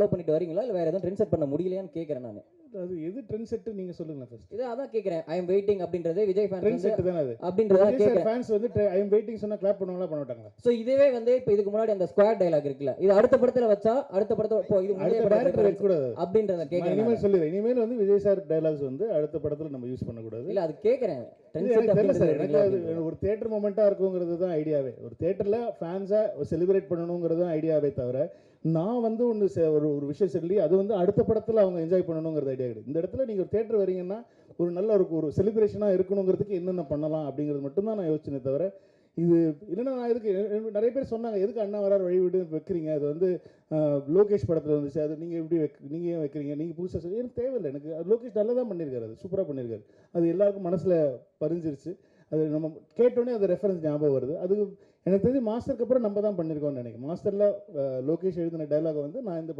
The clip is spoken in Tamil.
ஃபாலோ பண்ணிட்டு வரீங்களா இல்லை வேற எதுவும் ட்ரெண்ட் செட் பண்ண முடியலையான்னு கேட்குறேன் நான். அது எது ட்ரெண்ட் செட் நீங்க சொல்லுங்க ஃபர்ஸ்ட். இதை அதான் கேட்குறேன். ஐ எம் வெயிட்டிங் அப்படின்றது விஜய் ட்ரெண்ட் ஃபேன்ஸ் செட் தானே அது அப்படின்றத கேட்குறேன். ஃபேன்ஸ் வந்து ஐ எம் வெயிட்டிங் சொன்னா கிளாப் பண்ணுவாங்களா பண்ண மாட்டாங்களா? ஸோ இதுவே வந்து இப்போ இதுக்கு முன்னாடி அந்த ஸ்குவாட் டயலாக் இருக்குல்ல, இது அடுத்த படத்துல வச்சா அடுத்த படத்துல இப்போ இது அடுத்த டேரக்டர் வைக்க கூடாது அப்படின்றத நான் கேட்குறேன். இனிமேல் சொல்லிடுறேன். இனிமேல் வந்து விஜய் சார் டயலாக்ஸ் வந்து அடுத்த படத்துல நம்ம யூஸ் பண்ணக்கூடாது. இல்லை அது கேட்குறேன். இது எனக்கு தெரியல சார். எனக்கு அது ஒரு தியேட்டர் மொமெண்டா இருக்குங்கிறது தான் ஐடியாவே. ஒரு தியேட்டர்ல ஃபேன்ஸா செலிப்ரேட் பண்ணணுங்கிறது தான் ஐடியாவே தவிர நான் வந்து ஒரு விஷயம் சொல்லி அது வந்து அடுத்த படத்துல அவங்க என்ஜாய் பண்ணணுங்கிறது ஐடியா கிடையாது. இந்த இடத்துல நீங்க ஒரு தியேட்டர் வரீங்கன்னா ஒரு நல்ல ஒரு செலிப்ரேஷனா இருக்கணுங்கிறதுக்கு என்னென்ன பண்ணலாம் அப்படிங்கிறது மட்டும் தான் நான் யோசிச்சேனே தவிர இது இல்லைன்னா நான் எதுக்கு நிறைய பேர் சொன்னாங்க எதுக்கு அண்ணா வரார் வழிவிட்டு வைக்கிறீங்க, அது வந்து லோகேஷ் படத்தில் வந்துச்சு, அது நீங்கள் எப்படி நீங்கள் ஏன் வைக்கிறீங்க, நீங்கள் புதுசாக சொல்லி எனக்கு தேவையில்லை. எனக்கு அது லோகேஷ் நல்லா தான் பண்ணியிருக்காரு, அது சூப்பராக பண்ணியிருக்காரு. அது எல்லாருக்கும் மனசில் பதிஞ்சிருச்சு. அது நம்ம கேட்டோன்னே அது ரெஃபரன்ஸ் ஞாபகம் வருது. அது எனக்கு தெரிஞ்சு மாஸ்டருக்கு அப்புறம் நம்ம தான் பண்ணியிருக்கோம்னு நினைக்கிறேன். மாஸ்டரில் லோகேஷ் எழுதின டைலாக் வந்து நான் இந்த